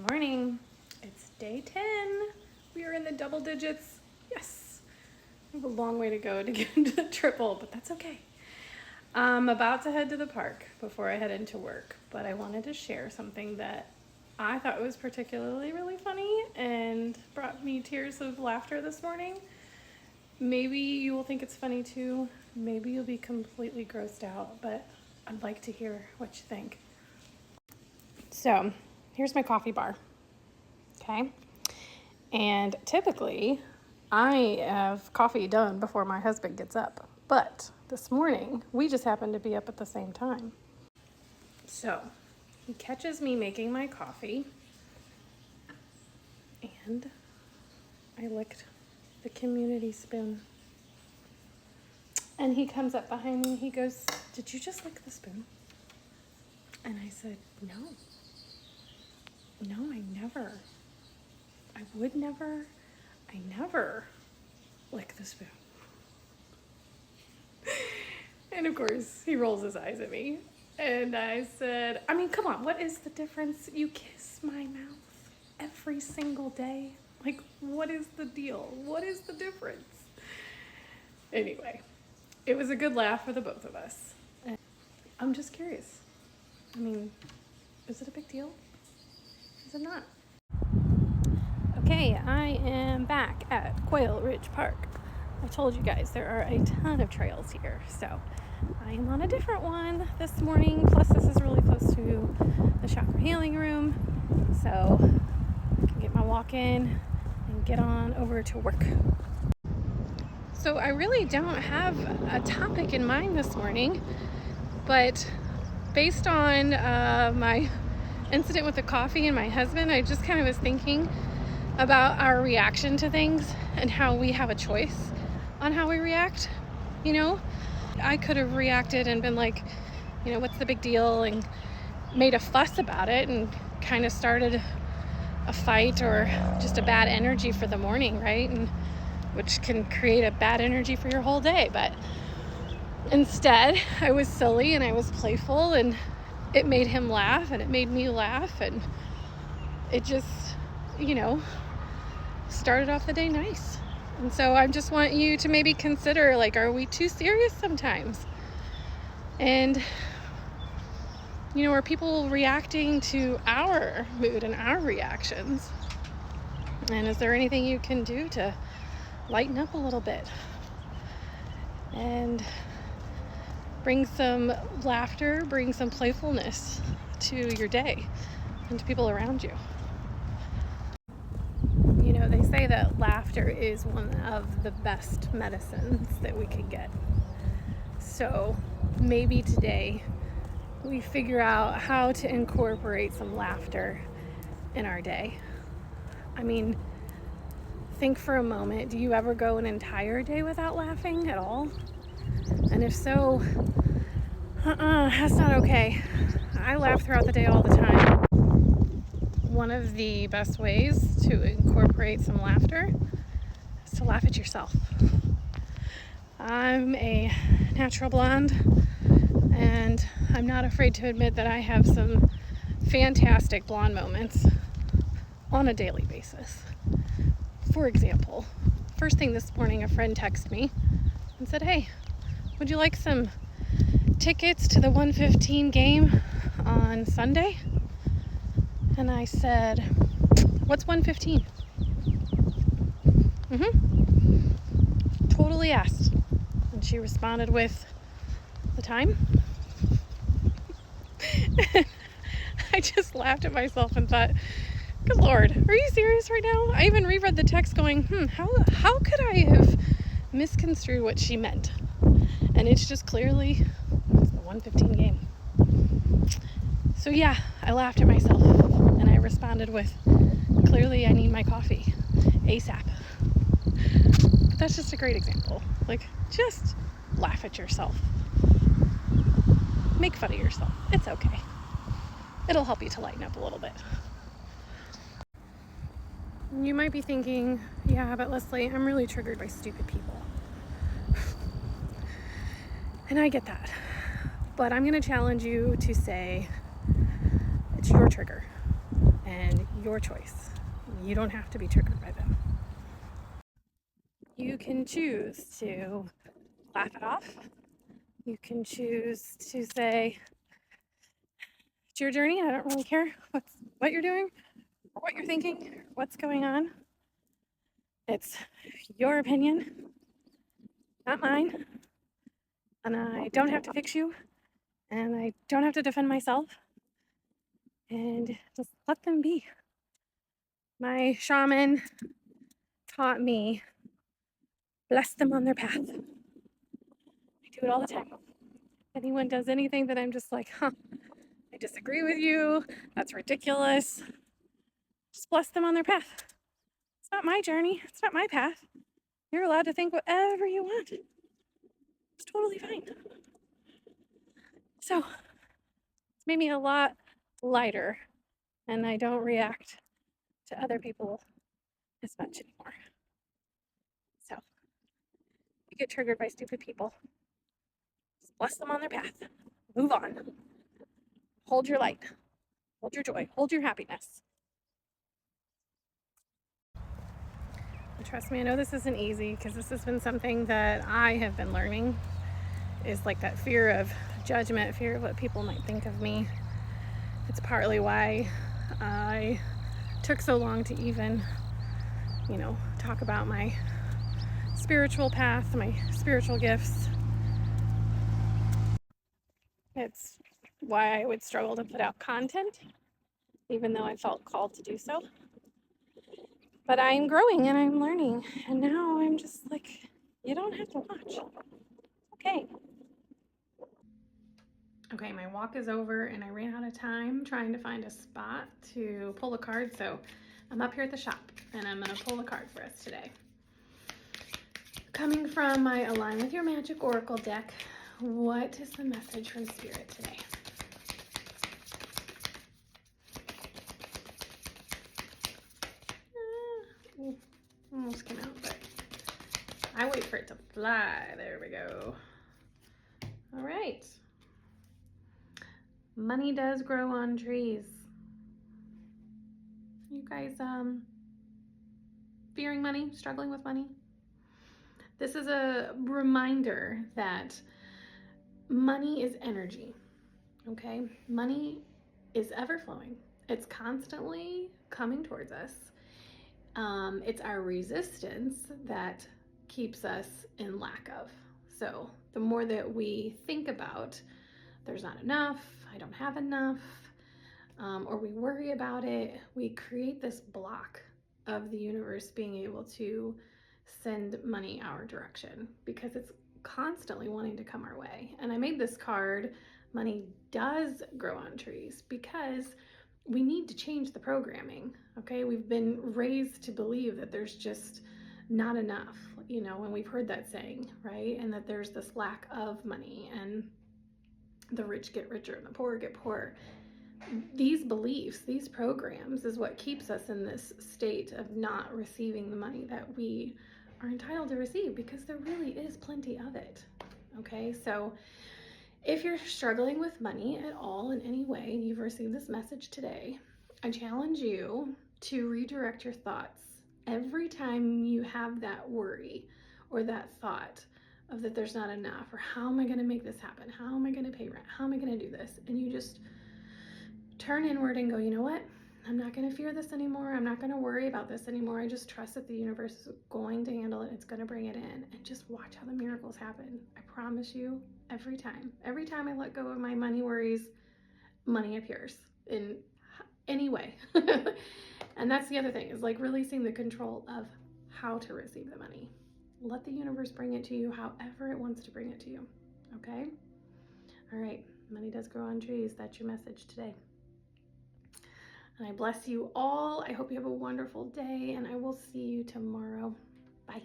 Good morning. It's day 10. We are in the double digits. Yes. We have a long way to go to get into the triple, but that's okay. I'm about to head to the park before I head into work, but I wanted to share something that I thought was particularly really funny and brought me tears of laughter this morning. Maybe you will think it's funny too. Maybe you'll be completely grossed out, but I'd like to hear what you think. So, here's my coffee bar. Okay? And typically, I have coffee done before my husband gets up. But this morning, we just happened to be up at the same time. So, he catches me making my coffee, and I licked the community spoon. And he comes up behind me, he goes, "Did you just lick the spoon?" And I said, No, I never. I would never. I never lick the spoon. And of course, he rolls his eyes at me. And I said, come on, what is the difference? You kiss my mouth every single day. Like, what is the deal? What is the difference? Anyway, it was a good laugh for the both of us. And I'm just curious. Is it a big deal? Is it not? Okay, I am back at Quail Ridge Park. I told you guys there are a ton of trails here, so I am on a different one this morning. Plus, this is really close to the chakra healing room, so I can get my walk in and get on over to work. So I really don't have a topic in mind this morning, but based on my incident with the coffee and my husband, I just kind of was thinking about our reaction to things and how we have a choice on how we react. I could have reacted and been like, what's the big deal, and made a fuss about it and kind of started a fight or just a bad energy for the morning, right? And which can create a bad energy for your whole day. But instead, I was silly and I was playful, and it made him laugh and it made me laugh, and it just, started off the day nice. And so I just want you to maybe consider, are we too serious sometimes? And, are people reacting to our mood and our reactions? And is there anything you can do to lighten up a little bit and bring some laughter, bring some playfulness to your day and to people around you? They say that laughter is one of the best medicines that we can get. So maybe today we figure out how to incorporate some laughter in our day. Think for a moment, do you ever go an entire day without laughing at all? And if so, that's not okay. I laugh throughout the day all the time. One of the best ways to incorporate some laughter is to laugh at yourself. I'm a natural blonde, and I'm not afraid to admit that I have some fantastic blonde moments on a daily basis. For example, first thing this morning, a friend texted me and said, "Hey, would you like some tickets to the 1:15 game on Sunday?" And I said, "What's 1:15? Totally asked. And she responded with the time. I just laughed at myself and thought, good Lord, are you serious right now? I even reread the text going, how could I have misconstrued what she meant? And it's just clearly it's the 1:15 game. So yeah, I laughed at myself and I responded with, clearly I need my coffee ASAP. But that's just a great example. Just laugh at yourself. Make fun of yourself. It's okay. It'll help you to lighten up a little bit. You might be thinking, yeah, but Leslie, I'm really triggered by stupid people. And I get that. But I'm going to challenge you to say, it's your trigger. and your choice. You don't have to be triggered by them. You can choose to laugh it off. You can choose to say, it's your journey. I don't really care what you're doing or what you're thinking, or what's going on. It's your opinion, not mine. And I don't have to fix you. And I don't have to defend myself. And just let them be. My shaman taught me, bless them on their path. I do it all the time. If anyone does anything that I'm just like, I disagree with you, that's ridiculous, just bless them on their path. It's not my journey, it's not my path. You're allowed to think whatever you want. It's totally fine. So it's made me a lot lighter, and I don't react to other people as much anymore. So you get triggered by stupid people, just bless them on their path. Move on. Hold your light. Hold your joy. Hold your happiness. And trust me, I know this isn't easy because this has been something that I have been learning, is like that fear of judgment, fear of what people might think of me. It's partly why I took so long to even, talk about my spiritual path, my spiritual gifts. It's why I would struggle to put out content, even though I felt called to do so. But I'm growing and I'm learning, and now I'm just like, you don't have to watch. Okay. Okay, my walk is over and I ran out of time trying to find a spot to pull a card, so I'm up here at the shop and I'm going to pull a card for us today. Coming from my Align with Your Magic Oracle deck, what is the message from Spirit today? Almost came out, but I wait for it to fly. There we go. All right. Money does grow on trees. You guys fearing money, struggling with money? This is a reminder that money is energy, okay? Money is ever flowing. It's constantly coming towards us. It's our resistance that keeps us in lack of. So the more that we think about, there's not enough, I don't have enough, or we worry about it, we create this block of the universe being able to send money our direction because it's constantly wanting to come our way. And I made this card, Money Does Grow on Trees, because we need to change the programming. Okay, we've been raised to believe that there's just not enough, and we've heard that saying, right? And that there's this lack of money, and the rich get richer and the poor get poorer. These beliefs, these programs, is what keeps us in this state of not receiving the money that we are entitled to receive, because there really is plenty of it. Okay, so if you're struggling with money at all in any way and you've received this message today, I challenge you to redirect your thoughts every time you have that worry or that thought of that there's not enough, or how am I going to make this happen? How am I going to pay rent? How am I going to do this? And you just turn inward and go, you know what? I'm not going to fear this anymore. I'm not going to worry about this anymore. I just trust that the universe is going to handle it. It's going to bring it in, and just watch how the miracles happen. I promise you, every time I let go of my money worries, money appears in any way. And that's the other thing, is like releasing the control of how to receive the money. Let the universe bring it to you however it wants to bring it to you. Okay? All right. Money does grow on trees. That's your message today. And I bless you all. I hope you have a wonderful day, and I will see you tomorrow. Bye.